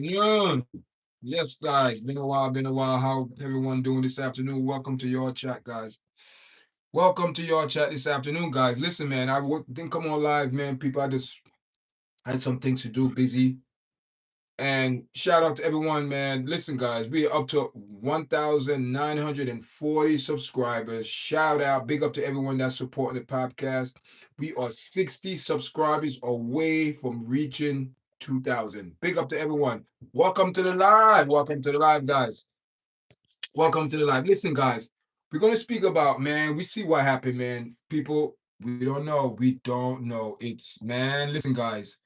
Yeah. Yes, guys. Been a while, been a while. How everyone doing this afternoon? Welcome to your chat, guys. Welcome to your chat this afternoon, guys. Listen, man, didn't come on live, man. People, I just had some things to do, busy. And shout out to everyone, man. Listen, guys, we are up to 1,940 subscribers. Shout out, big up to everyone that's supporting the podcast. We are 60 subscribers away from reaching 2,000. Big up to everyone. Welcome to the live. Welcome to the live, guys. Welcome to the live. Listen, guys, we're going to speak about, man, we see what happened, man. People, we don't know. We don't know. Man, listen, guys.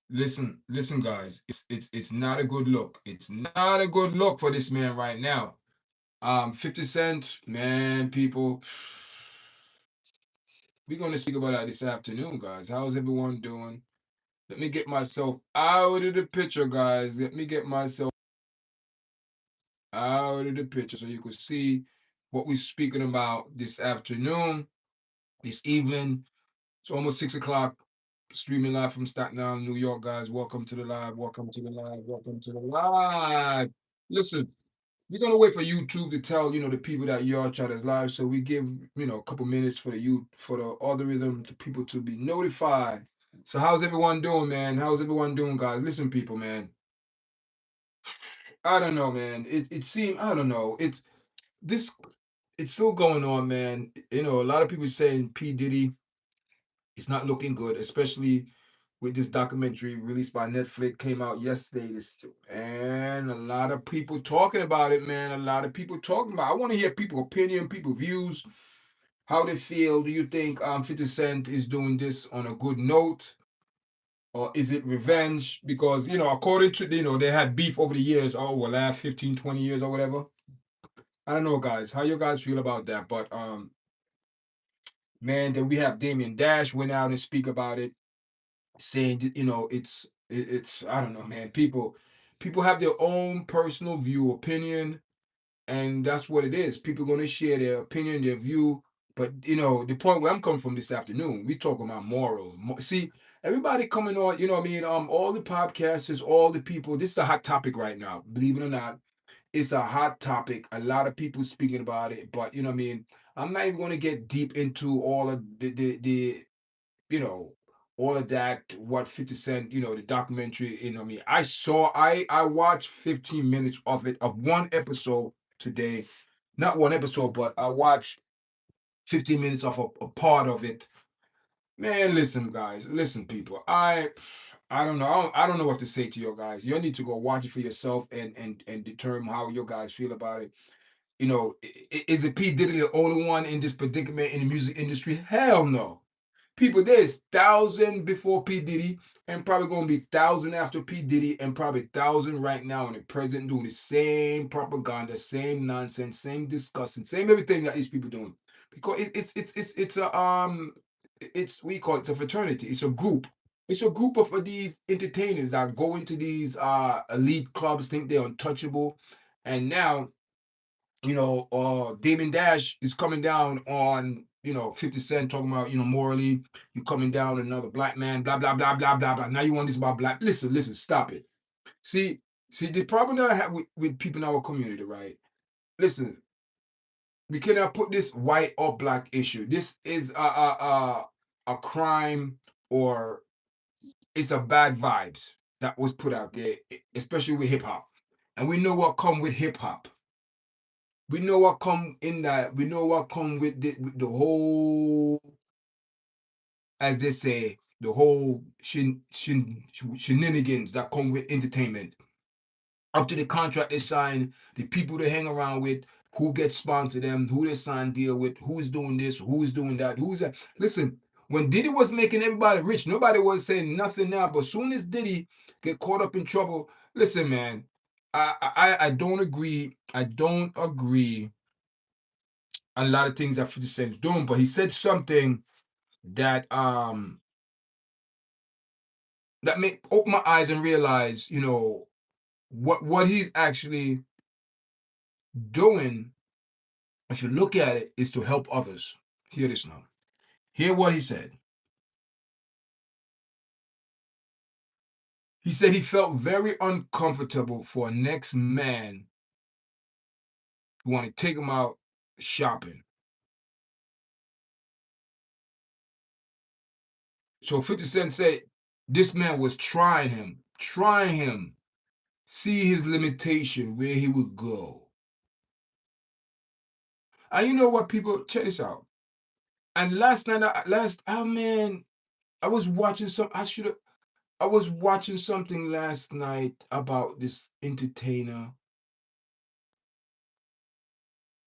Listen, guys. It's not a good look. It's not a good look for this man right now. 50 Cent, man, people. We're gonna speak about that this afternoon, guys. How's everyone doing? Let me get myself out of the picture, guys. Let me get myself out of the picture so you can see what we're speaking about this afternoon, this evening. It's almost 6 o'clock. Streaming live from Staten Island, New York, guys. Welcome to the live. Welcome to the live. Welcome to the live. Listen, we're gonna wait for YouTube to tell the people that your chat is live. So we give a couple minutes for the algorithm, to people to be notified. So how's everyone doing, man? How's everyone doing, guys? Listen, people, man. I don't know, man. It seemed I don't know. This it's still going on, man. A lot of people saying P Diddy is not looking good, especially with this documentary released by Netflix, came out yesterday. And a lot of people talking about it, man. A lot of people talking about. I want to hear people opinion, people views, how they feel. Do you think 50 Cent is doing this on a good note? Or is it revenge? Because, according to, they had beef over the years, last 15, 20 years or whatever. I don't know, guys. How you guys feel about that? But, man, then we have Damien Dash went out and speak about it, saying that, it's I don't know, man. People have their own personal view, opinion, and that's what it is. People going to share their opinion, their view. But the point where I'm coming from this afternoon, we talking about moral. See, everybody coming on, you know what I mean? All the podcasters, all the people. This is a hot topic right now. Believe it or not, it's a hot topic. A lot of people speaking about it. But you know what I mean. I'm not even going to get deep into all of the you know, all of that, what 50 Cent, the documentary, I mean, I watched 15 minutes of it, of one episode today. Not one episode, but I watched 15 minutes of a part of it. Man, listen, guys, listen, people. I don't know. I don't know what to say to you guys. You need to go watch it for yourself and determine how you guys feel about it. Is it P. Diddy the only one in this predicament in the music industry? Hell no. People, there's thousand before P. Diddy, and probably gonna be thousand after P. Diddy, and probably thousand right now, and the president doing the same propaganda, same nonsense, same discussing, same everything that these people doing. Because it's a it's we call it a fraternity. It's a group. It's a group of these entertainers that go into these elite clubs, think they're untouchable, and now Damon Dash is coming down on, 50 Cent talking about, morally, you coming down on another black man, blah, blah, blah, blah, blah, blah. Now you want this about black. Listen, stop it. See, the problem that I have with people in our community, right? Listen, we cannot put this white or black issue. This is a crime, or it's a bad vibes that was put out there, especially with hip hop. And we know what come with hip hop. We know what come in that. We know what come with the whole, as they say, the whole shenanigans that come with entertainment. Up to the contract they sign, the people they hang around with, who gets sponsored them, who they sign deal with, who's doing this, who's doing that, who's that. Listen, when Diddy was making everybody rich, nobody was saying nothing now. But soon as Diddy get caught up in trouble, listen, man, I don't agree. I don't agree a lot of things that 50 Cent is doing, but he said something that that made open my eyes and realize, what he's actually doing, if you look at it, is to help others. Hear this now. Hear what he said. He said he felt very uncomfortable for a next man who want to take him out shopping. So 50 Cent said this man was trying him, see his limitation, where he would go. And you know what, people, check this out. And last night, oh man, I was watching I was watching something last night about this entertainer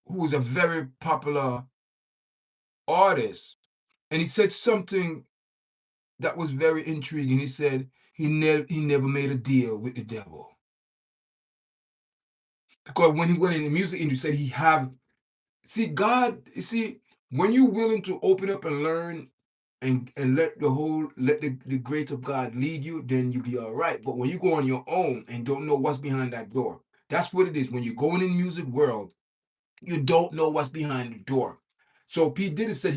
who was a very popular artist. And he said something that was very intriguing. He said he never made a deal with the devil. Because when he went in the music industry, he said he have see God, you see, when you're willing to open up and learn and let the grace of God lead you, then you'll be all right. But when you go on your own and don't know what's behind that door, that's what it is. When you're going in the music world, you don't know what's behind the door. So P. Diddy said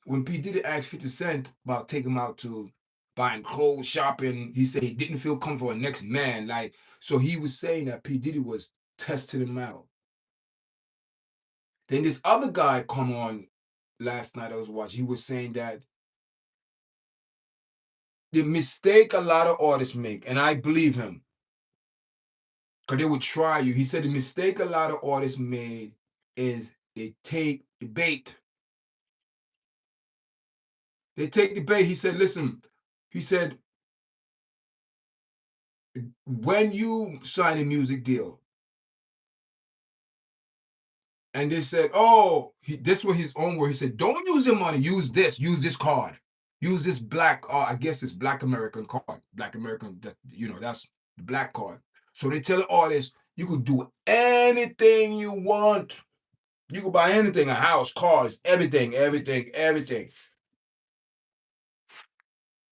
when P. Diddy asked 50 Cent about taking him out to buying clothes, shopping, he said he didn't feel comfortable next man. Like, so he was saying that P. Diddy was testing him out. Then this other guy come on last night I was watching. He was saying that the mistake a lot of artists make, and I believe him, because they would try you. He said the mistake a lot of artists made is they take the bait. They take the bait. He said, listen, he said, when you sign a music deal, and they said, oh, this was his own word. He said, don't use your money, use this card. Use this black, I guess it's Black American card. Black American, that's the black card. So they tell the artists, you could do anything you want. You could buy anything, a house, cars, everything, everything, everything.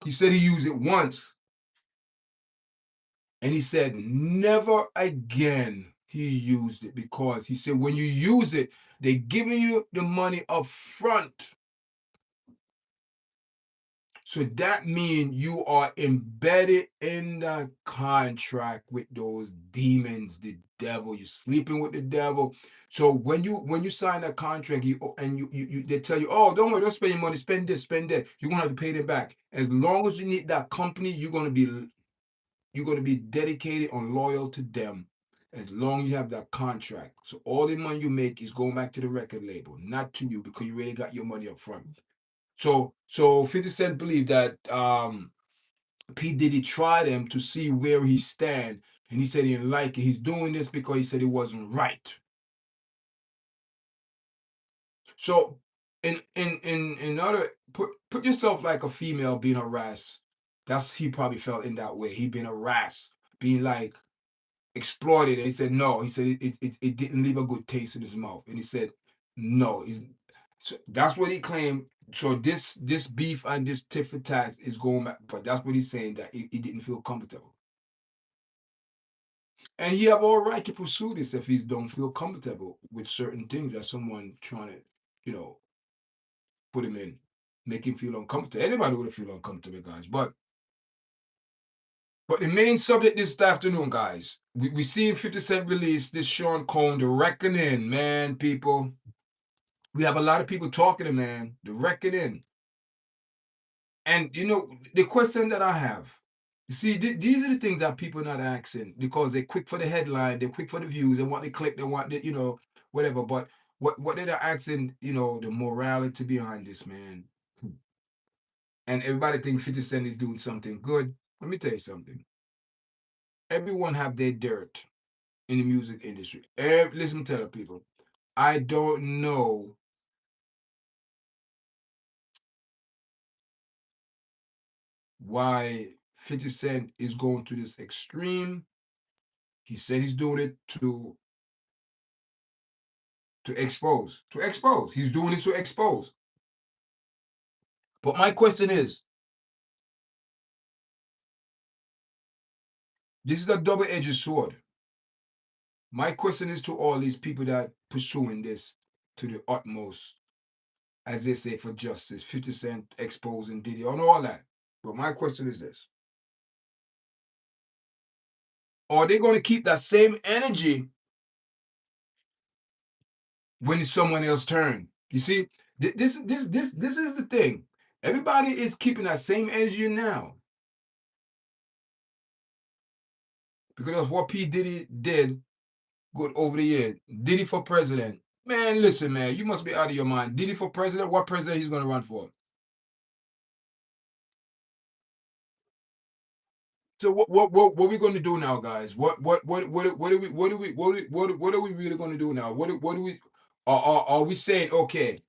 He said he used it once. And he said never again he used it, because he said when you use it, they're giving you the money up front. So that means you are embedded in the contract with those demons, the devil. You're sleeping with the devil. So when you sign that contract, they tell you, oh, don't worry, don't spend your money, spend this, spend that. You're gonna have to pay them back. As long as you need that company, you're gonna be dedicated and loyal to them. As long as you have that contract. So all the money you make is going back to the record label, not to you, because you already got your money up front. So 50 Cent believed that P. Diddy tried him to see where he stand, and he said he didn't like it. He's doing this because he said it wasn't right. So in other put yourself like a female being harassed. He probably felt in that way. He been harassed, being like exploited. And he said no. He said it didn't leave a good taste in his mouth. And he said no. So that's what he claimed. So this beef and this tit for tat is going back, but that's what he's saying, that he didn't feel comfortable. And he have all right to pursue this if he don't feel comfortable with certain things that someone trying to, put him in, make him feel uncomfortable. Anybody would feel uncomfortable, guys. But the main subject this afternoon, guys, we see 50 Cent release this Sean Combs, The Reckoning, man, people. We have a lot of people talking, man, The Reckoning. And the question that I have, you see, these are the things that people not asking, because they're quick for the headline, they're quick for the views, they want to click, they want the, whatever. But what they're not asking, the morality behind this, man. And everybody think 50 Cent is doing something good. Let me tell you something. Everyone have their dirt in the music industry. Listen, tell the people. I don't know why 50 Cent is going to this extreme. He said he's doing it to expose. To expose. He's doing this to expose. But my question is, this is a double-edged sword. My question is to all these people that pursuing this to the utmost, as they say, for justice, 50 Cent exposing Diddy and all that. But my question is this. or are they going to keep that same energy when it's someone else's turn? You see, this is the thing. Everybody is keeping that same energy now because of what P Diddy did good over the years. Diddy for president, man. Listen, man, you must be out of your mind. Diddy for president? What president he's going to run for? So what we going to do now, guys? What are we what are we really going to do now? What do we are we saying okay?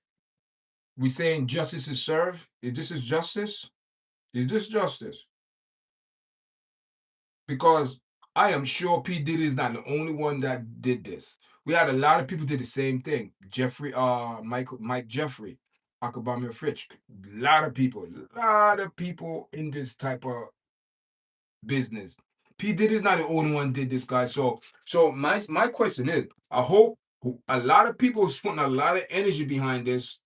We saying justice is served? Is this is justice? Is this justice? Because I am sure P. Diddy is not the only one that did this. We had a lot of people did the same thing. Jeffrey, Mike Jeffrey, Akabami Fitch. A lot of people in this type of business. P. Diddy's not the only one did this, guy. So my question is, I hope a lot of people is putting a lot of energy behind this.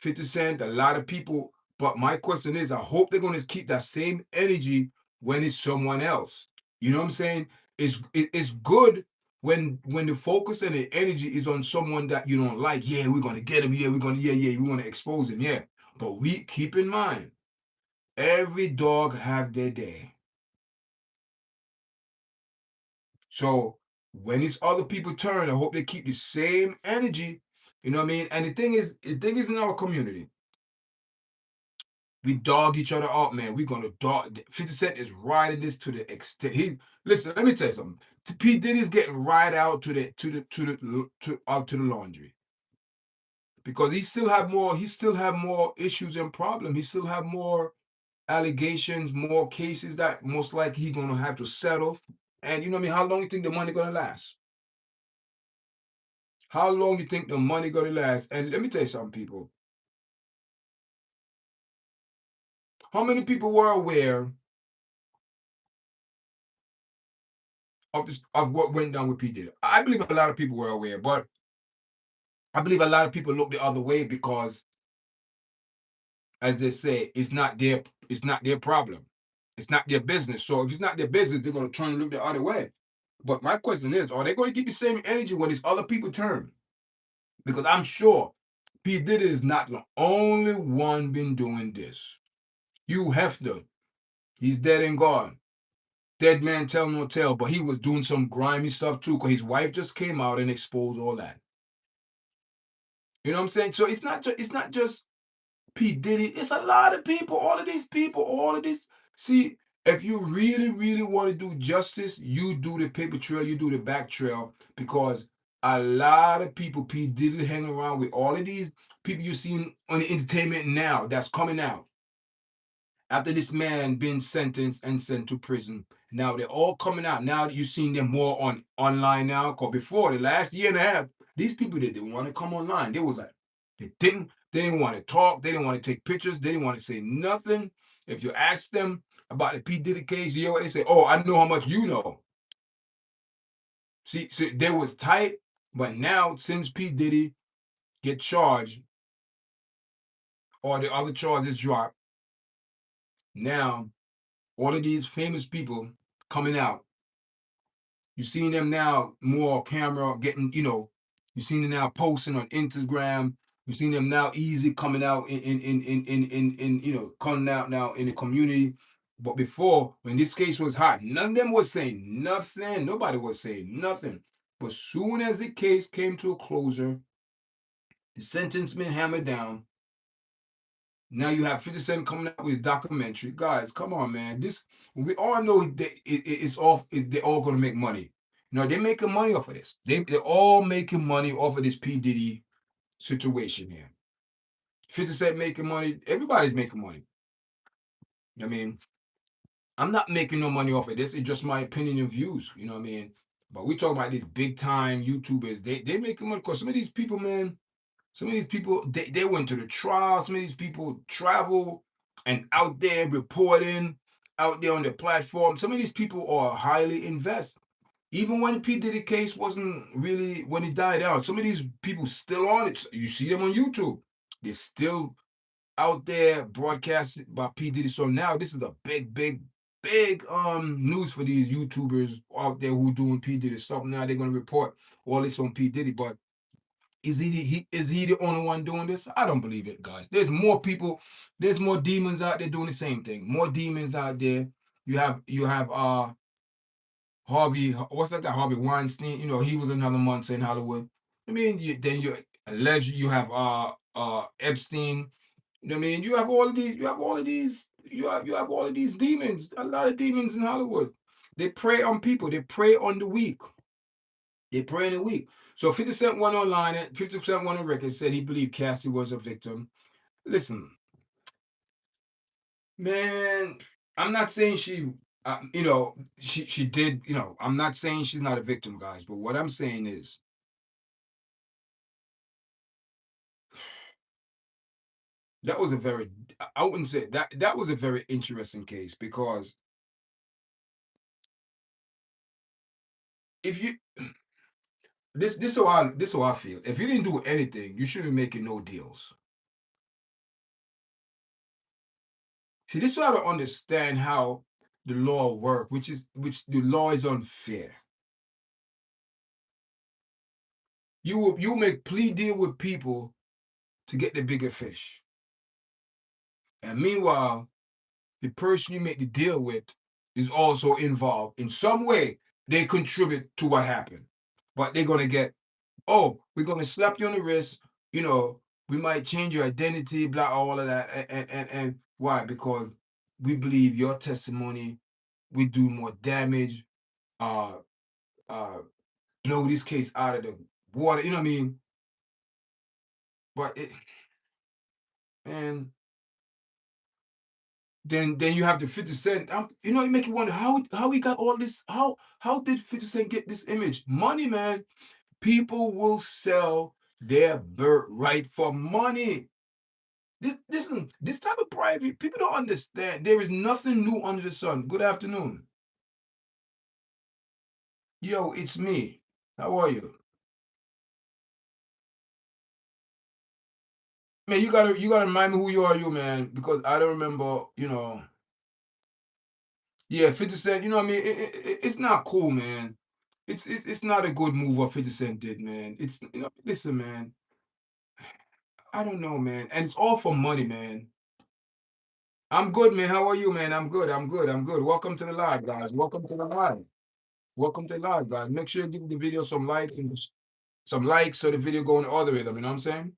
50 Cent, a lot of people. But my question is, I hope they're going to keep that same energy when it's someone else. You know what I'm saying? It's good when the focus and the energy is on someone that you don't like. Yeah, we're gonna get him. Yeah, we want to expose him. Yeah, but we keep in mind, every dog have their day. So when it's other people turn, I hope they keep the same energy. You know what I mean? And the thing is in our community, we dog each other out, man. We're gonna dog. 50 Cent is riding this to the extent. He listen. Let me tell you something. P Diddy's getting right out out to the laundry because he still have more. He still have more issues and problems. He still have more allegations, more cases that most likely he's gonna have to settle. And you know what I mean? How long you think the money gonna last? How long you think the money gonna last? And let me tell you something, people. How many people were aware of this of what went down with P Diddy? I believe a lot of people were aware, but I believe a lot of people look the other way because, as they say, it's not their problem. It's not their business. So if it's not their business, they're gonna turn and look the other way. But my question is, are they going to keep the same energy when it's other people turn? Because I'm sure P. Diddy is not the only one been doing this. Hugh Hefner, he's dead and gone. Dead man tell no tale, but he was doing some grimy stuff too, because his wife just came out and exposed all that. You know what I'm saying? So it's not just P. Diddy, it's a lot of people, all of these. See, if you really, really want to do justice, you do the paper trail, you do the back trail, because a lot of people, P. Diddy hang around with all of these people you see on the entertainment now that's coming out after this man been sentenced and sent to prison. Now they're all coming out. Now that you've seen them more on online now. Because before the last year and a half, these people that didn't want to come online. They was like, they didn't want to talk, they didn't want to take pictures, they didn't want to say nothing. If you ask them about the P. Diddy case, you know what they say? Oh, I know how much you know. See, so they was tight, but now since P. Diddy get charged or the other charges dropped, now all of these famous people coming out. You seen them now more camera getting, you seen them now posting on Instagram. You seen them now easy coming out coming out now in the community. But before, when this case was hot, none of them was saying nothing. Nobody was saying nothing. But soon as the case came to a closure, the sentence been hammered down. Now you have 50 Cent coming out with his documentary. Guys, come on, man. This we all know it's off. They're all gonna make money. They're making money off of this. They're all making money off of this P. Diddy situation here. 50 Cent making money. Everybody's making money. I mean, I'm not making no money off of this. It's just my opinion and views. You know what I mean? But we talk about these big time YouTubers. They making money because some of these people, man. Some of these people, they went to the trial. Some of these people travel and out there reporting, out there on the platform. Some of these people are highly invested. Even when the P. Diddy case wasn't really, when it died out, some of these people still on it. You see them on YouTube. They're still out there broadcasting by P. Diddy. So now this is a big, big big news for these YouTubers out there who doing P Diddy stuff. Now they're gonna report all this on P Diddy, but is he the only one doing this? I don't believe it, guys. There's more people, there's more demons out there doing the same thing. More demons out there. You have Harvey, what's that guy? Harvey Weinstein. You know, he was another monster in Hollywood. I mean, then you alleged you have Epstein. You know what I mean? You have all of these, you have all of these demons, a lot of demons in Hollywood. They prey on people, they prey on the weak. They prey on the weak. So 50 Cent went online, and 50 Cent went on record, said he believed Cassie was a victim. Listen, man, I'm not saying she did, I'm not saying she's not a victim, guys, but what I'm saying is that was a very, I wouldn't say that was a very interesting case because if you this is how I feel. If you didn't do anything, you shouldn't be making no deals. See, this is how I don't understand how the law work, which the law is unfair. You make plea deal with people to get the bigger fish, and meanwhile, the person you make the deal with is also involved in some way. They contribute to what happened, but they're gonna get, oh, we're gonna slap you on the wrist. You know, we might change your identity, blah, all of that, and why? Because we believe your testimony we do more damage, uh, uh, blow this case out of the water. You know what I mean? But and then you have the 50 Cent. You make you wonder how he got all this. How did 50 Cent get this image? Money, man. People will sell their birthright for money. This type of private people don't understand. There is nothing new under the sun. Good afternoon. Yo, it's me. How are you? Man, you gotta remind me who you are, man, because I don't remember, Yeah, 50 Cent, you know what I mean? It's not cool, man. It's not a good move what 50 Cent did, man. Listen, man, I don't know, man. And it's all for money, man. I'm good, man. How are you, man? I'm good. I'm good. I'm good. Welcome to the live, guys. Welcome to the live. Welcome to the live, guys. Make sure you give the video some likes and some likes so the video go in the algorithm. You know what I'm saying?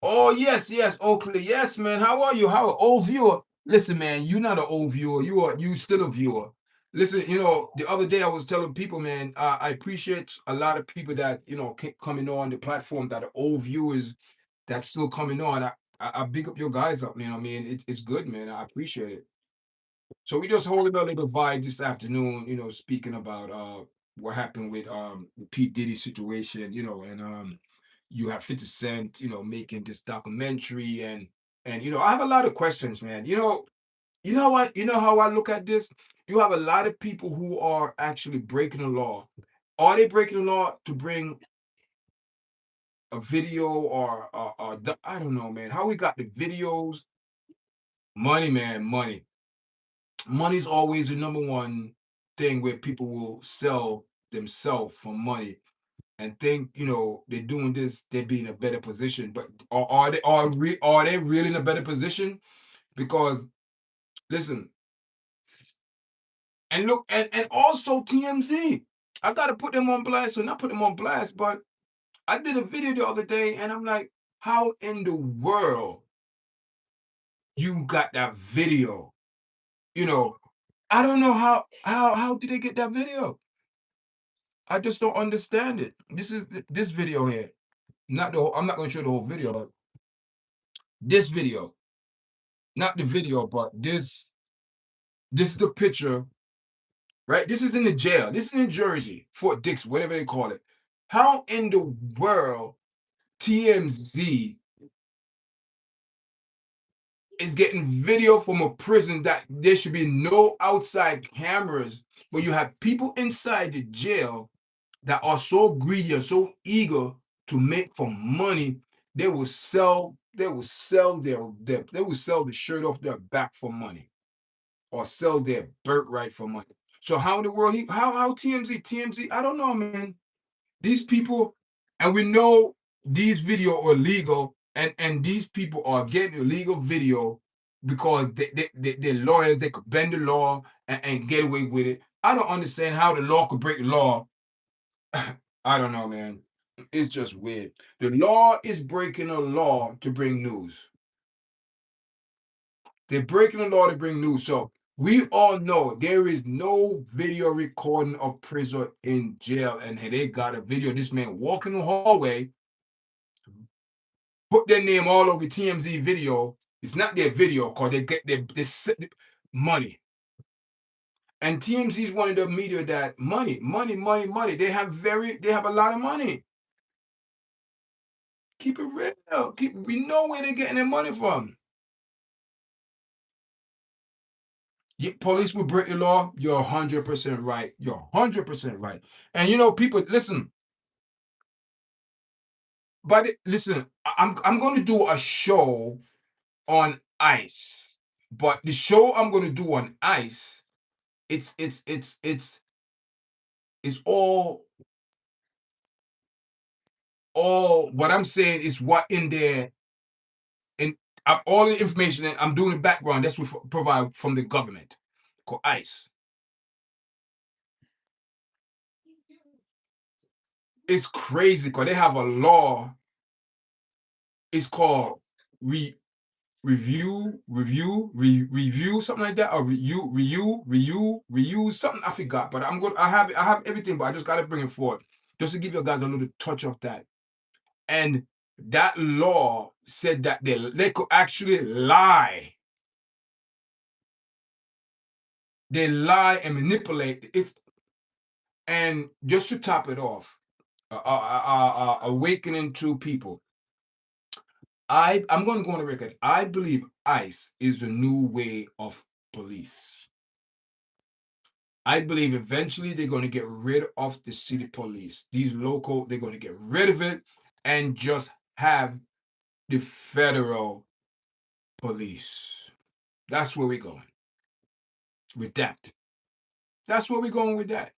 Oh, yes, yes, Oakley. Yes, man. How are you? How old viewer? Listen, man, you're not an old viewer. You still a viewer. Listen, the other day I was telling people, man, I appreciate a lot of people that, coming on the platform that are old viewers that's still coming on. I big up your guys up, man. I mean, it's good, man. I appreciate it. So we just holding a little vibe this afternoon, speaking about what happened with the Pete Diddy situation, and you have 50 Cent, making this documentary and I have a lot of questions, man. What, how I look at this? You have a lot of people who are actually breaking the law. Are they breaking the law to bring a video I don't know, man. How we got the videos? Money, man, money. Money's always the number one thing where people will sell themselves for money and think they're doing this, they're being in a better position. But are they really in a better position? Because listen, and look, and also TMZ. I gotta put them on blast, so not put them on blast, but I did a video the other day and I'm like, how in the world you got that video? You know, I don't know how did they get that video? I just don't understand it. This is this video here. Not the whole, I'm not going to show the whole video, but this video, not the video, but this is the picture, right? This is in the jail. This is in Jersey, Fort Dix, whatever they call it. How in the world TMZ is getting video from a prison that there should be no outside cameras, but you have people inside the jail that are so greedy and so eager to make for money, they will sell the shirt off their back for money. or sell their birthright for money. So how in the world how TMZ? I don't know, man. These people, and we know these video are legal, and these people are getting illegal video because they're lawyers. They could bend the law and get away with it. I don't understand how the law could break the law. I don't know, man. It's just weird. The law is breaking a law to bring news. They're breaking the law to bring news. So we all know there is no video recording of prisoner in jail, and they got a video of this man walking the hallway, put their name all over TMZ video. It's not their video because they get their money. And TMZ is one of the media that money. They have a lot of money. Keep it real. We know where they're getting their money from. Police will break the law. You're 100% right. You're 100% right. And people listen. But listen, I'm going to do a show on ICE. But the show I'm going to do on ICE, it's all what I'm saying is what in there, and all the information that I'm doing in the background, that's what provide from the government called ICE. It's crazy because they have a law. It's called review, something like that, or review, something I forgot. But I have everything, but I just gotta bring it forward just to give you guys a little touch of that. And that law said that they could actually lie. They lie and manipulate it. And just to top it off, awakening to people. I'm going to go on the record. I believe ICE is the new way of police. I believe eventually they're going to get rid of the city police. These local, they're going to get rid of it and just have the federal police. That's where we're going with that. That's where we're going with that.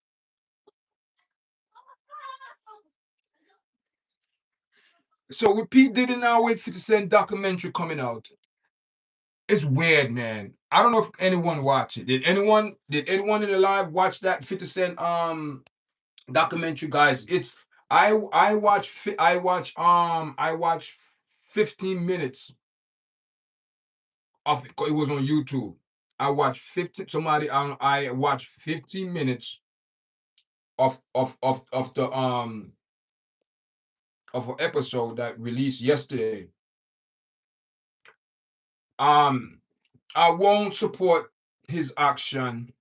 So with Pete Diddy now with 50 Cent documentary coming out, it's weird, man. I don't know if anyone watched it. Did anyone in the live watch that 50 Cent documentary, guys? It's I watched 15 minutes of it. It was on YouTube. I watched 15 minutes of the of an episode that released yesterday. I won't support his action.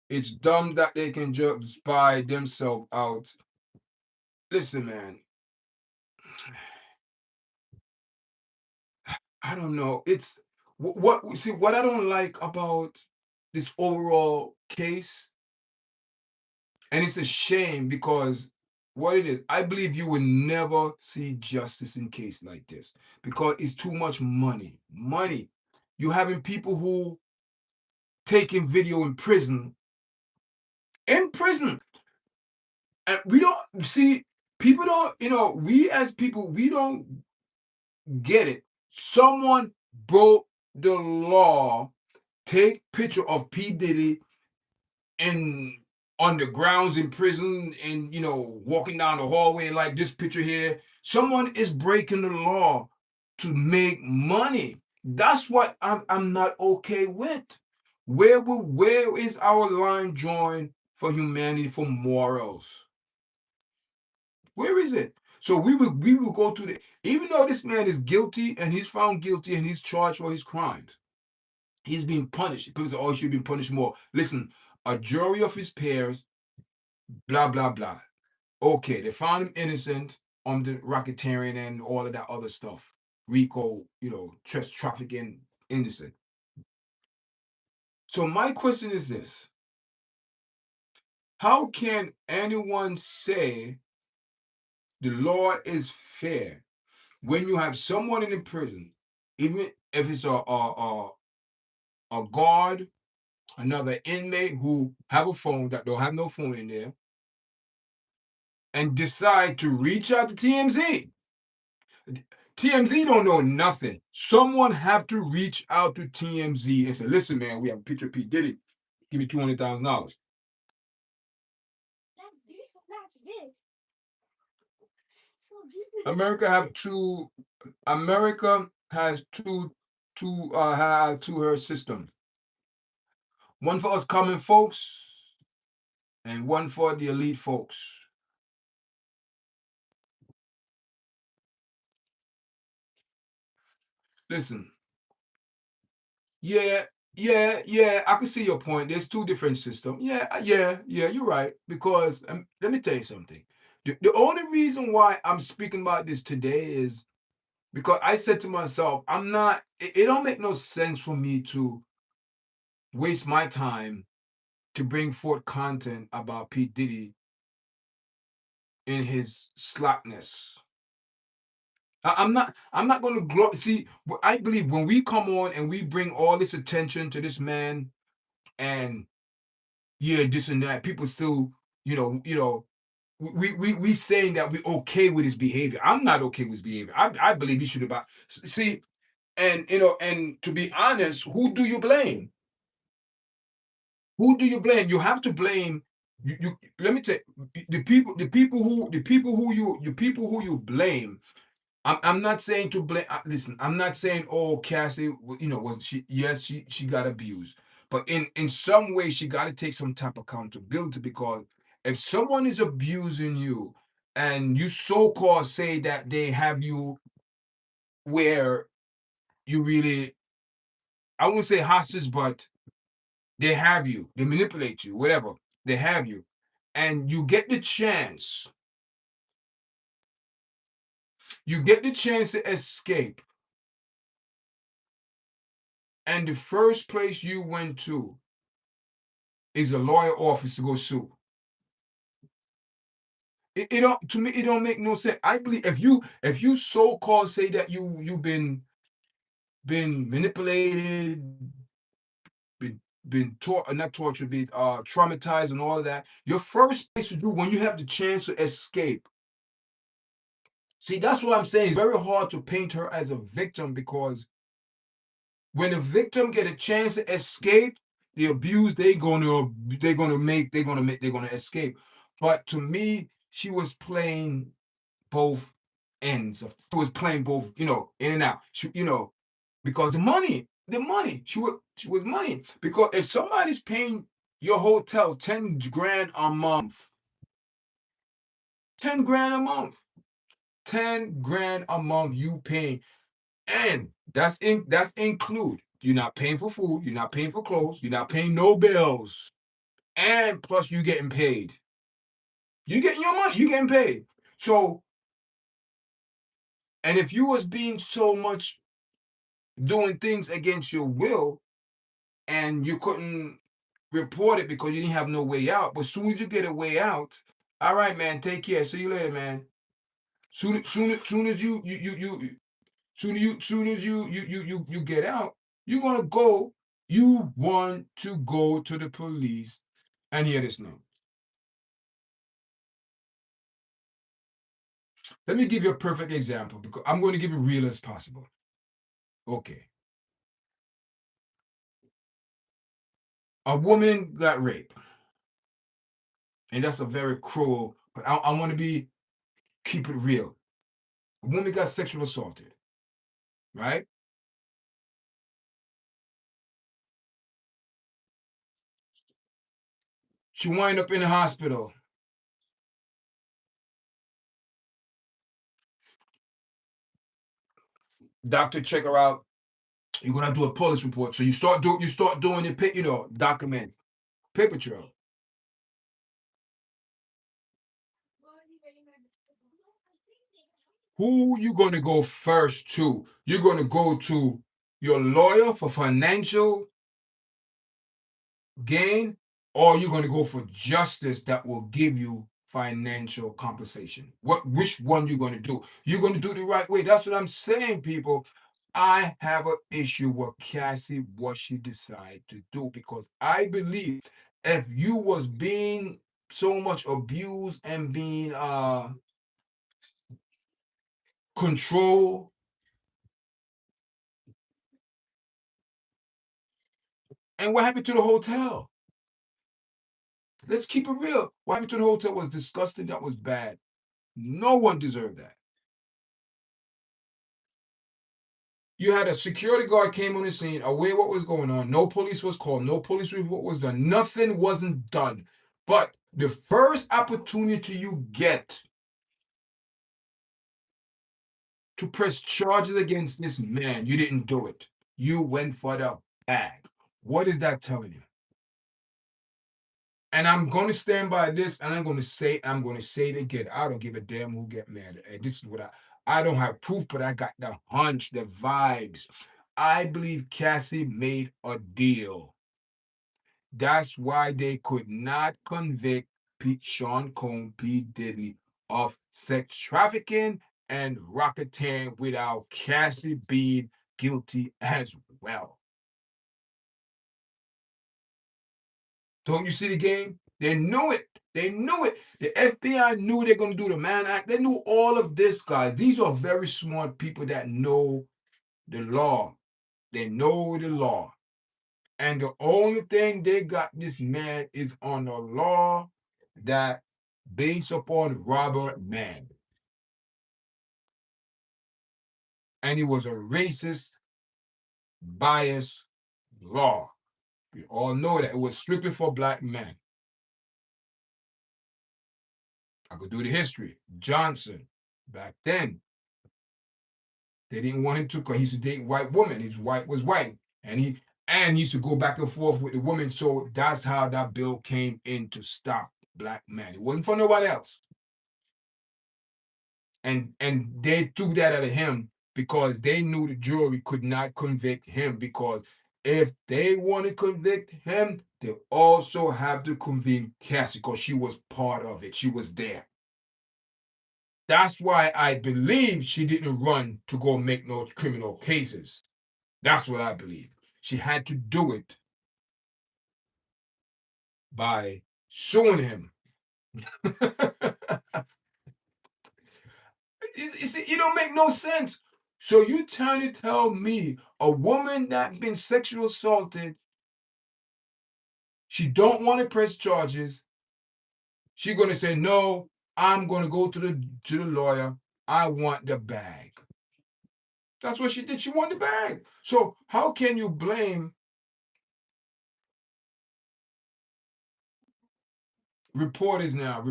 It's dumb that they can just buy themselves out. Listen, man. I don't know. It's what I don't like about this overall case, and it's a shame because what it is, I believe you will never see justice in case like this because it's too much money. Money. You having people who taking video in prison. In prison. And we don't see people don't, we as people, we don't get it. Someone broke the law, take picture of P. Diddy in on the grounds in prison and walking down the hallway like this picture here. Someone is breaking the law to make money. That's what I'm not okay with. Where is our line drawn for humanity, for morals? Where is it? So we will go to even though this man is guilty and he's found guilty and he's charged for his crimes, he's being punished. People say, oh, he should be punished more. Listen, a jury of his peers, blah, blah, blah. Okay, they found him innocent on the racketeering and all of that other stuff. RICO, trafficking, innocent. So my question is this. How can anyone say the law is fair when you have someone in the prison, even if it's a guard another inmate who have a phone that don't have no phone in there, and decide to reach out to TMZ. TMZ don't know nothing. Someone have to reach out to TMZ and say, "Listen, man, we have a picture of P Diddy. Give me $200,000." America have two. America has two her system. One for us common folks, and one for the elite folks. Listen, yeah, yeah. I can see your point. There's two different systems. Yeah, yeah. You're right. Because let me tell you something. The only reason why I'm speaking about this today is because I said to myself, I'm not. It don't make no sense for me to waste my time to bring forth content about P Diddy in his slackness. I'm not. I'm not going to see. I believe when we come on and we bring all this attention to this man, and yeah, this and that, people still, we saying that we okay with his behavior. I'm not okay with his behavior. I believe he should have. See, and and to be honest, who do you blame? Who do you blame? You have to blame. You let me tell you, the people who you blame. I'm not saying to blame. Listen, I'm not saying, oh, Cassie, was she? Yes, she got abused, but in some way she got to take some type of accountability, because if someone is abusing you and you so-called say that they have you where you really, I won't say hostage, but they have you, they manipulate you, whatever, they have you, and you get the chance to escape, and the first place you went to is a lawyer office to go sue. It don't, to me, it don't make no sense. I believe if you so-called say that you've been manipulated, been taught, not tortured, been traumatized and all of that, your first place to do when you have the chance to escape. See, that's what I'm saying. It's very hard to paint her as a victim, because when a victim get a chance to escape the abuse, they're gonna escape. But to me, she was playing both ends of, she was playing both, in and out. Because the money, she was money. Because if somebody's paying your hotel 10 grand a month, 10 grand a month, 10 grand a month you paying, and that's include. You're not paying for food, you're not paying for clothes, you're not paying no bills. And plus you getting paid. You getting your money, you getting paid. So, and if you was being so much doing things against your will, and you couldn't report it because you didn't have no way out, but soon as you get a way out, all right, man, take care. See you later, man. Soon as you get out, you're gonna go. You want to go to the police and hear this now. Let me give you a perfect example, because I'm going to give it real as possible. Okay. A woman got raped, and that's a very cruel, but I want to keep it real. A woman got sexually assaulted, right? She wind up in the hospital. Doctor check her out. You're gonna do a police report. So you start doing your document paper trail. Who you gonna go first to? You're gonna go to your lawyer for financial gain, or you're gonna go for justice that will give you financial compensation. Which one you gonna do? You're gonna do the right way. That's what I'm saying, people. I have an issue with Cassie, what she decided to do, because I believe if you was being so much abused and being controlled, and what happened to the hotel? Let's keep it real. What happened to the hotel was disgusting. That was bad. No one deserved that. You had a security guard came on the scene, aware what was going on. No police was called. No police report was done. Nothing wasn't done. But the first opportunity you get to press charges against this man, you didn't do it. You went for the bag. What is that telling you? And I'm going to stand by this, and I'm going to say it again. I don't give a damn who get mad. And this is what I don't have proof, but I got the hunch, the vibes. I believe Cassie made a deal. That's why they could not convict Sean Combs, P. Diddy, of sex trafficking and racketeering without Cassie being guilty as well. Don't you see the game? They knew it. They knew it. The FBI knew they're going to do the Mann Act. They knew all of this, guys. These are very smart people that know the law. They know the law. And the only thing they got this man is on the law that based upon Robert Mann. And it was a racist, biased law. We all know that. It was strictly for black men. I could do the history. Johnson, back then, they didn't want him to because he used to date white women. His white was white. And he used to go back and forth with the women. So that's how that bill came in to stop black men. It wasn't for nobody else. And they threw that at him because they knew the jury could not convict him, because if they want to convict him, they also have to convict Cassie because she was part of it. She was there. That's why I believe she didn't run to go make no criminal cases. That's what I believe. She had to do it by suing him. It don't make no sense. So you trying to tell me a woman that been sexually assaulted, she don't want to press charges. She gonna say no. I'm gonna go to the lawyer. I want the bag. That's what she did. She wanted the bag. So how can you blame reporters now?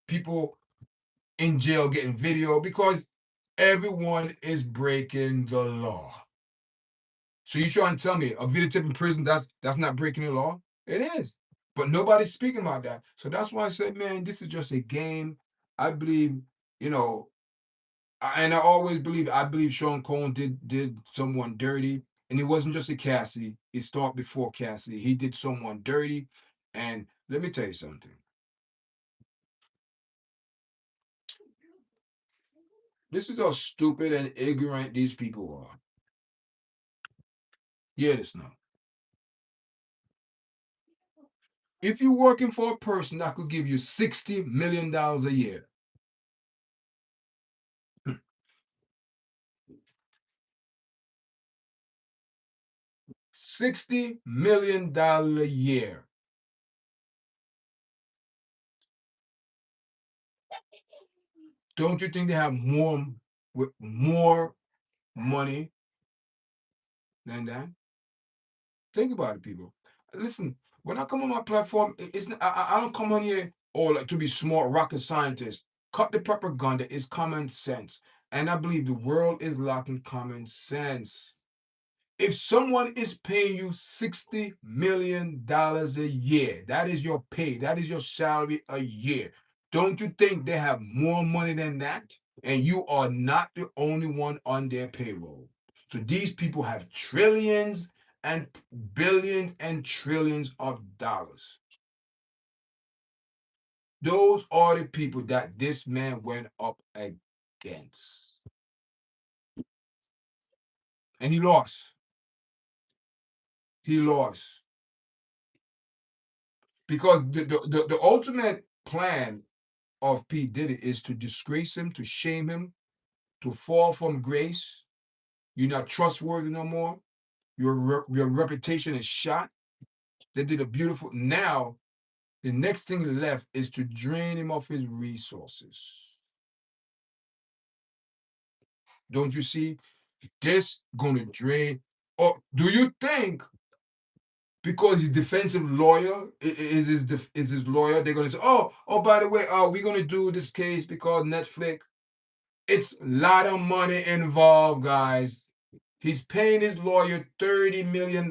People in jail getting video because everyone is breaking the law. So you trying to tell me a videotape in prison, that's not breaking the law? It is. But nobody's speaking about that. So that's why I said, man, this is just a game. I believe, you know, and I believe Sean Combs did someone dirty. And it wasn't just a Cassidy. It started before Cassidy. He did someone dirty. And let me tell you something. This is how stupid and ignorant these people are. Hear this now. If you're working for a person that could give you $60 million a year, $60 million a year, don't you think they have more money than that? Think about it, people. Listen, when I come on my platform, I don't come on here or like to be smart rocket scientist. Cut the propaganda. It's common sense, and I believe the world is lacking common sense. If someone is paying you $60 million a year, that is your pay, that is your salary a year. Don't you think they have more money than that? And you are not the only one on their payroll. So these people have trillions and billions and trillions of dollars. Those are the people that this man went up against. And he lost. He lost. Because the ultimate plan of P. Diddy is to disgrace him, to shame him, to fall from grace. You're not trustworthy no more. Your reputation is shot. They did a beautiful. Now, the next thing left is to drain him of his resources. Don't you see? This gonna drain. Or do you think because his defensive lawyer is his lawyer, they're gonna say, oh, by the way, we're gonna do this case because Netflix. It's a lot of money involved, guys. He's paying his lawyer $30 million.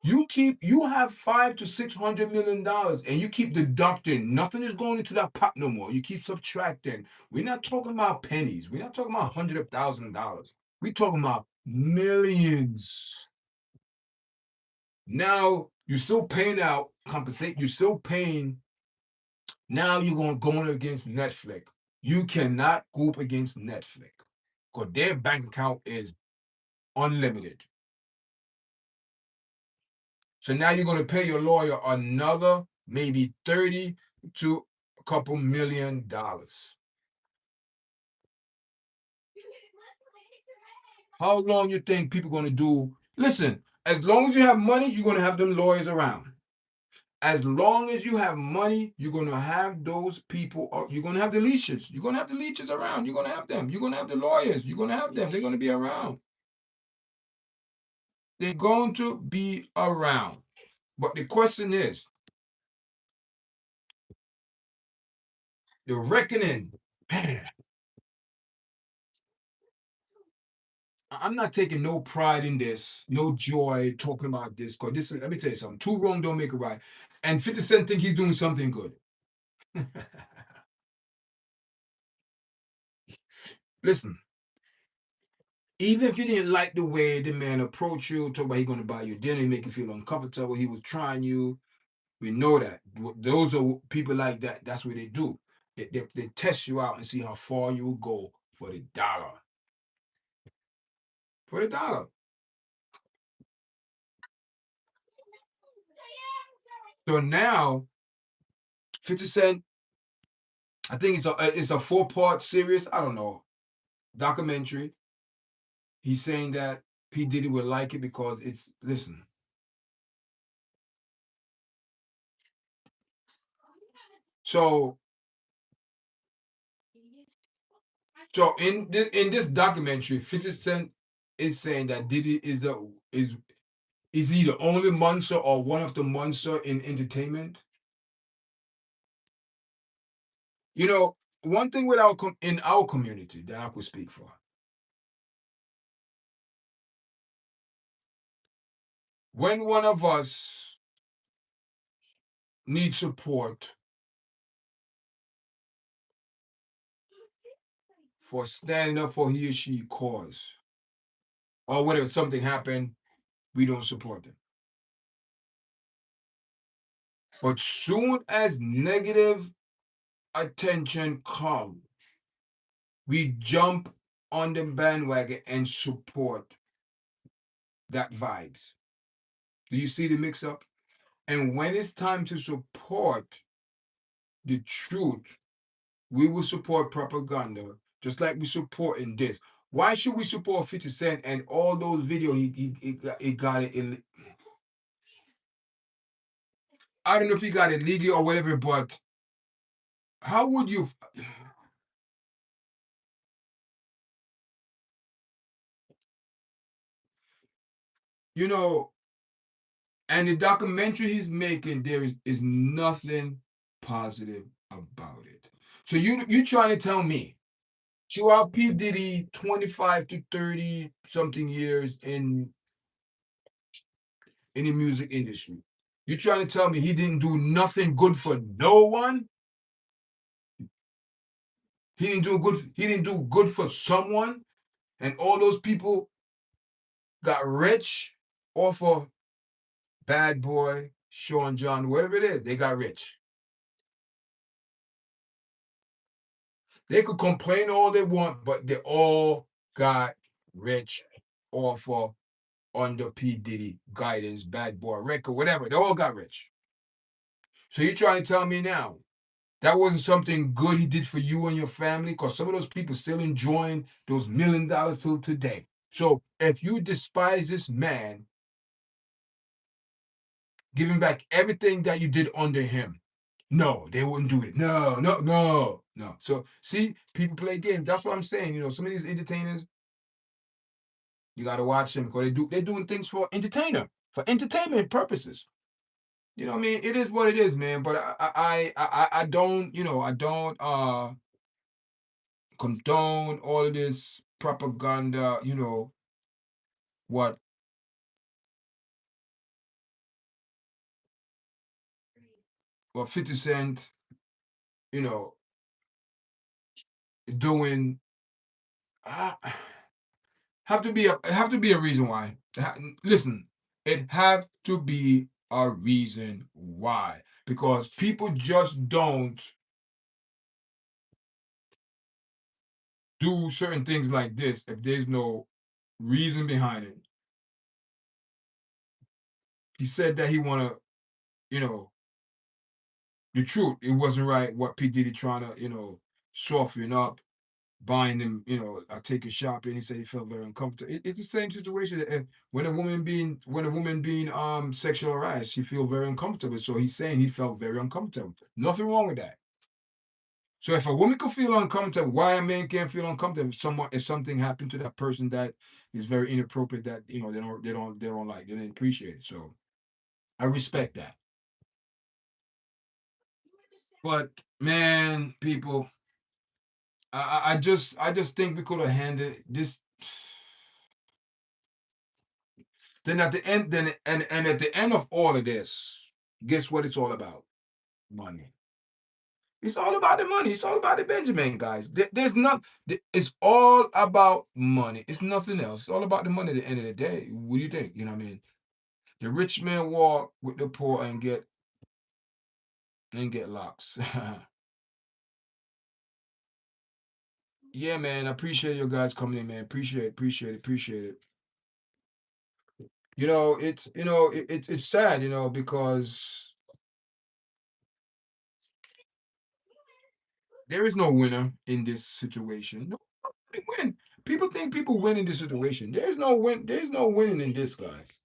You have $500 to $600 million, and you keep deducting. Nothing is going into that pot no more. You keep subtracting. We're not talking about pennies. We're not talking about $100,000. We're talking about millions. Now you're still paying out compensate. You're still paying. Now you're going against Netflix. You cannot go up against Netflix because their bank account is unlimited. So now you're going to pay your lawyer another maybe 30 to a couple $1 million. How long you think people going to do? Listen, as long as you have money, you're going to have them lawyers around. As long as you have money, you're going to have those people. You're going to have the leeches. You're going to have the leeches around. You're going to have them. You're going to have the lawyers. You're going to have them. They're going to be around. They're going to be around. But the question is, the reckoning, man, I'm not taking no pride in this, no joy talking about this. Because this, let me tell you something. Two wrong don't make a right. And 50 Cent think he's doing something good. Listen, even if you didn't like the way the man approached you, talk about he going to buy you dinner, make you feel uncomfortable, he was trying you. We know that. Those are people like that. That's what they do. They test you out and see how far you will go for the dollar. For the dollar. So now, 50 Cent, I think it's a 4-part series. I don't know, documentary. He's saying that P. Diddy would like it because it's listen. So in this documentary, 50 Cent is saying that Diddy is he the only monster or one of the monster in entertainment? You know, one thing with in our community that I could speak for. When one of us needs support for standing up for he or she cause, or whatever something happened, we don't support them. But soon as negative attention comes, we jump on the bandwagon and support that vibes. Do you see the mix up? And when it's time to support the truth, we will support propaganda, just like we support in this. Why should we support 50 Cent and all those videos he got it in? I don't know if he got it legal or whatever, but how would you know, and the documentary he's making, there is nothing positive about it. So you trying to tell me throughout P. Diddy 25 to 30 something years in the music industry. You trying to tell me he didn't do nothing good for no one? He didn't do good for someone, and all those people got rich off of Bad Boy, Sean John, whatever it is, they got rich. They could complain all they want, but they all got rich off of under P. Diddy guidance, bad boy record, whatever. They all got rich. So you're trying to tell me now that wasn't something good he did for you and your family? Because some of those people still enjoying those $1 million till today. So if you despise this man, giving back everything that you did under him, no, they wouldn't do it. No, no, no, no. So see, people play games. That's what I'm saying. Some of these entertainers, you gotta watch them because they're doing things for entertainment purposes. You know what I mean? It is what it is, man. But I don't, I don't condone all of this propaganda, what 50 Cent, you know, doing. Uh, have to be a reason why. Listen, it have to be a reason why. Because people just don't do certain things like this if there's no reason behind it. He said that he wanna, you know, the truth. It wasn't right what P. Diddy trying to, soften up, buying him, I take a shopping. He said he felt very uncomfortable. It's the same situation. When a woman being sexualized, she feel very uncomfortable. So he's saying he felt very uncomfortable. Nothing wrong with that. So if a woman can feel uncomfortable, why a man can't feel uncomfortable? If something happened to that person that is very inappropriate, that they don't like, they didn't appreciate it. So I respect that. But man, people, I just think we could have handled this. Then at the end, and at the end of all of this, guess what? It's all about money. It's all about the money. It's all about the Benjamin, guys. There's not. It's all about money. It's nothing else. It's all about the money. At the end of the day, what do you think? You know what I mean? The rich man walk with the poor and get locks. Yeah, man. I appreciate you guys coming in, man. Appreciate it. It's sad, because there is no winner in this situation. Nobody win. People think people win in this situation. There's no win. There's no winning in this, guys.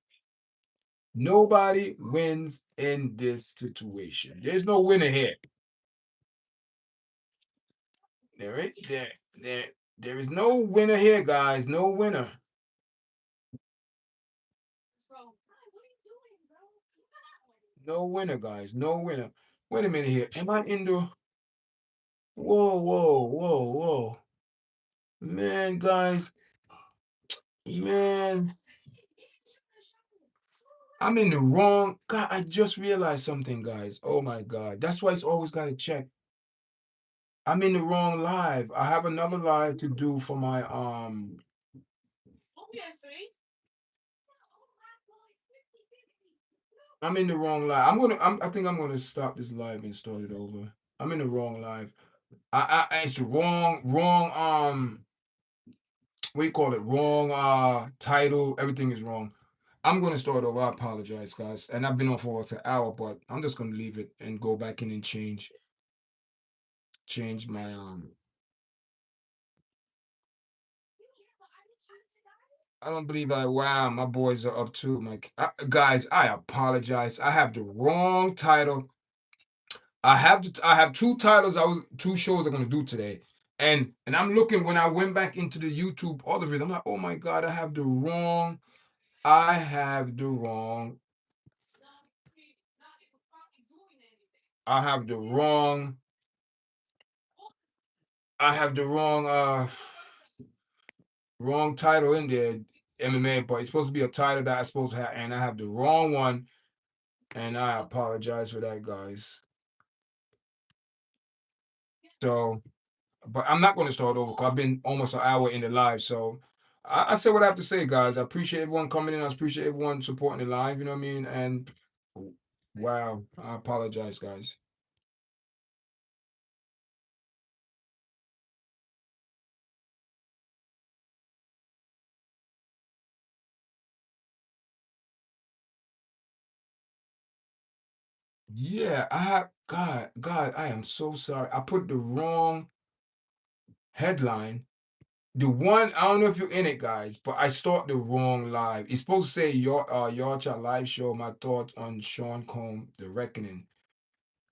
Nobody wins in this situation. There's no winner here. There ain't there there is no winner here, guys. No winner. No winner, guys. No winner. Wait a minute here. Am I in the whoa, whoa, whoa, whoa. Man, guys, man. I'm in the wrong. God, I just realized something, guys. Oh my God. That's why it's always got to check. I'm in the wrong live. I have another live to do for my I'm in the wrong live. I think I'm gonna stop this live and start it over. I'm in the wrong live. It's the wrong what do you call it? Wrong title. Everything is wrong. I'm gonna start over. I apologize, guys. And I've been on for an hour, but I'm just gonna leave it and go back in and change my I don't believe wow, my boys are up too. Guys, I apologize. I have the wrong title. I have two titles. Two shows I'm gonna do today, and I'm looking when I went back into the YouTube all of it. I'm like, oh my God, I have the wrong. I have the wrong. I have the wrong. I have the wrong title in there, MMA, but it's supposed to be a title that I'm supposed to have, and I have the wrong one, and I apologize for that, guys. So, but I'm not going to start over because I've been almost an hour in the live. So I say what I have to say, guys. I appreciate everyone coming in. I appreciate everyone supporting the live. You know what I mean? And wow, I apologize, guys. Yeah, I have God, I am so sorry. I put the wrong headline. The one, I don't know if you're in it, guys, but I start the wrong live. It's supposed to say your chat live show, my thoughts on Sean Combs, The Reckoning.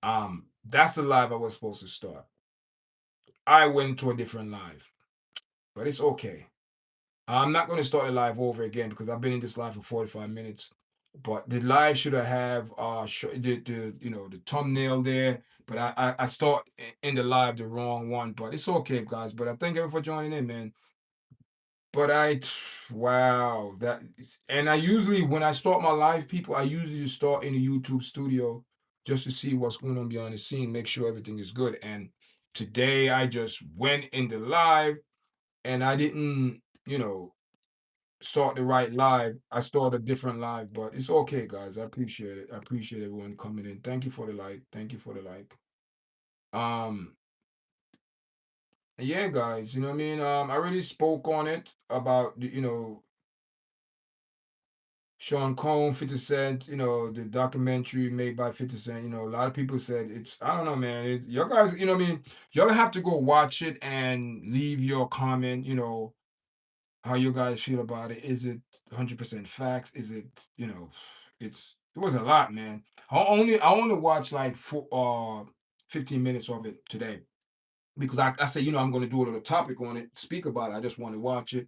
That's the live I was supposed to start. I went to a different live, but it's okay. I'm not going to start the live over again because I've been in this live for 45 minutes. But the live should have the the thumbnail there. But I start in the live the wrong one. But it's okay, guys. But I thank everyone for joining in, man. But wow, and I usually when I start my live, people, I usually just start in the YouTube studio just to see what's going on behind the scene, make sure everything is good. And today I just went in the live and I didn't, start the right live. I started a different live, but it's okay, guys. I appreciate it. I appreciate everyone coming in. Thank you for the like. Thank you for the like. Um, yeah, guys, you know what I mean? I already spoke on it about Sean Combs, 50 Cent, the documentary made by 50 Cent. A lot of people said I don't know, man. Y'all guys, you know what I mean? Y'all have to go watch it and leave your comment, how you guys feel about it. Is it 100% facts? Is it, it was a lot, man. I only watched like 15 minutes of it today because I said, I'm going to do a little topic on it, speak about it. I just want to watch it.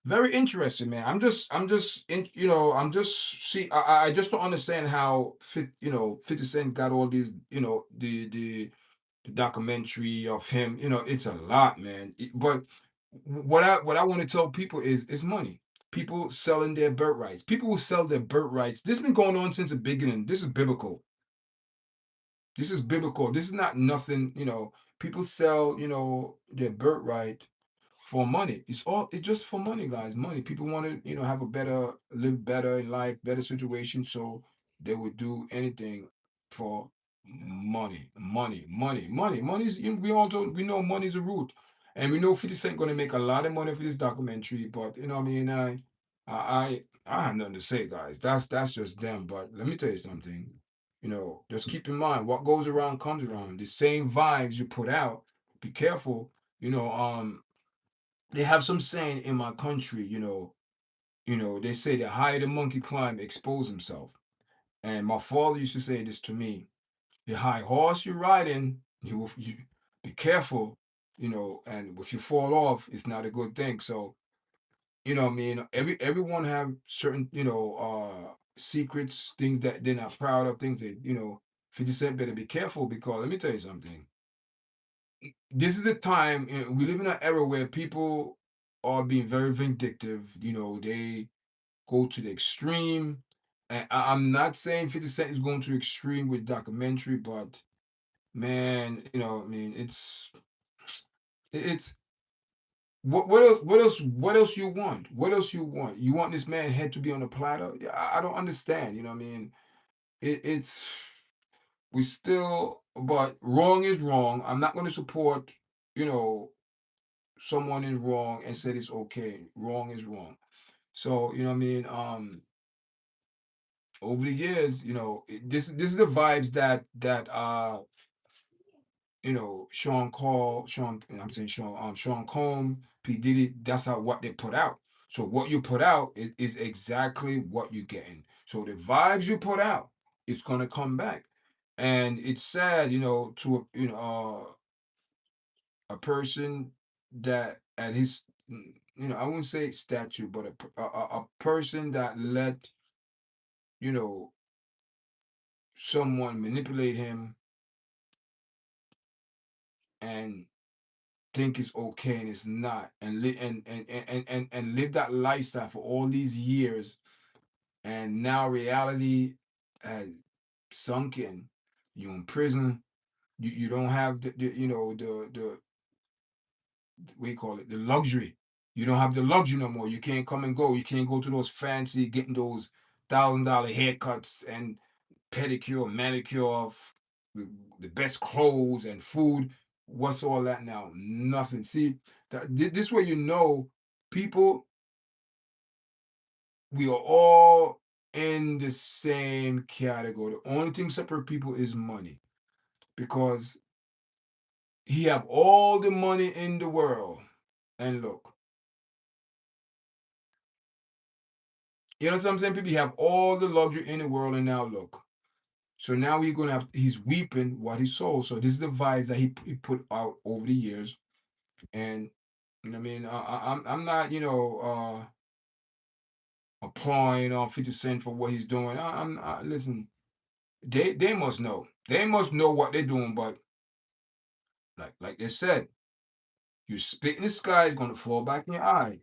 Very interesting, man. I'm just see. I just don't understand how 50 Cent got all these, the documentary of him. It's a lot, man. But what I want to tell people is it's money. People selling their birthrights. People who sell their birthrights. This has been going on since the beginning. This is biblical. This is biblical. This is not nothing. People sell their birthright for money. It's just for money, guys. Money. People want to, have a better, live better in life, better situation. So they would do anything for money. Money, money, money. Money's we know money's a root. And we know 50 Cent gonna make a lot of money for this documentary, but you know what I mean, I have nothing to say, guys. That's just them. But let me tell you something. Just keep in mind what goes around comes around. The same vibes you put out, be careful. They have some saying in my country, they say the higher the monkey climb, expose himself. And my father used to say this to me: the high horse you're riding, you be careful, and if you fall off, it's not a good thing. So, what I mean, everyone have certain, secrets, things that they're not proud of, things that, 50 Cent better be careful because let me tell you something. This is the time we live in an era where people are being very vindictive. They go to the extreme. And I'm not saying 50 Cent is going to extreme with documentary, but man, I mean, it's what else you want? What else you want? You want this man head to be on a platter? Yeah, I don't understand. You know what I mean? It's we still, but wrong is wrong. I'm not going to support, you know, someone in wrong and said it's okay. Wrong is wrong. So, you know what I mean? Over the years, this is the vibes that I'm saying Sean Combs, P. Diddy, that's how what they put out. So what you put out is exactly what you're getting. So the vibes you put out, it's gonna come back. And it's sad, to a person that at his I wouldn't say statue, but a person that let you know someone manipulate him and think it's okay and it's not, and live and live that lifestyle for all these years, and now reality has sunk in. You're in prison. You don't have the what do you call it, the luxury. You don't have the luxury no more. You can't come and go. You can't go to those fancy getting those $1,000 haircuts and pedicure, manicure, the best clothes and food. What's all that now? Nothing. See, this way people, we are all in the same category. The only thing separate people is money, because he have all the money in the world, and look, you know what I'm saying? People have all the luxury in the world, and now look. So now he's weeping what he sold. So this is the vibes that he put out over the years, and you know what I mean, I'm not, applying on 50 Cent for what he's doing. Listen, they must know. They must know what they're doing, but like they said, you spit in the sky is gonna fall back in your eye.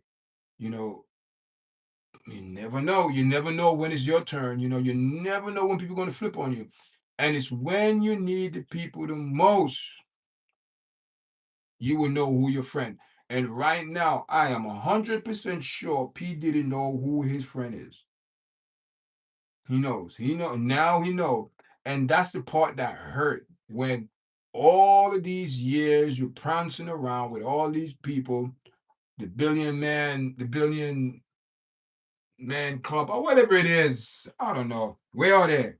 You know, you never know. You never know when it's your turn. You never know when people are gonna flip on you. And it's when you need the people the most, you will know who your friend. And right now, I am 100% sure P didn't know who his friend is. He knows. He know now. He know, and that's the part that hurt when all of these years you're prancing around with all these people, the billion man club, or whatever it is. I don't know. Where are they?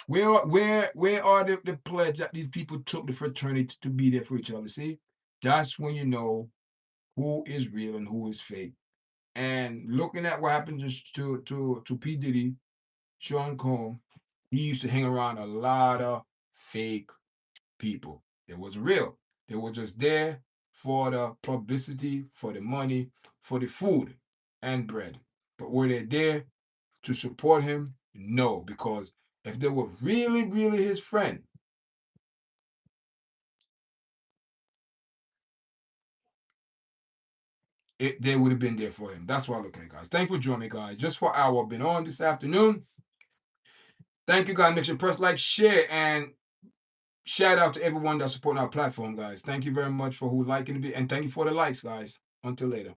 Where are the pledge that these people took the fraternity to be there for each other? See, that's when you know who is real and who is fake. And looking at what happened to P Diddy, Sean Combs, he used to hang around a lot of fake people. It wasn't real. They were just there for the publicity, for the money, for the food and bread. But were they there to support him? No, because if they were really, really his friend, they would have been there for him. That's what I look at, guys. Thank you for joining me, guys. Just for our been on this afternoon. Thank you, guys. Make sure you press like, share, and shout out to everyone that's supporting our platform, guys. Thank you very much for who liking it, and thank you for the likes, guys. Until later.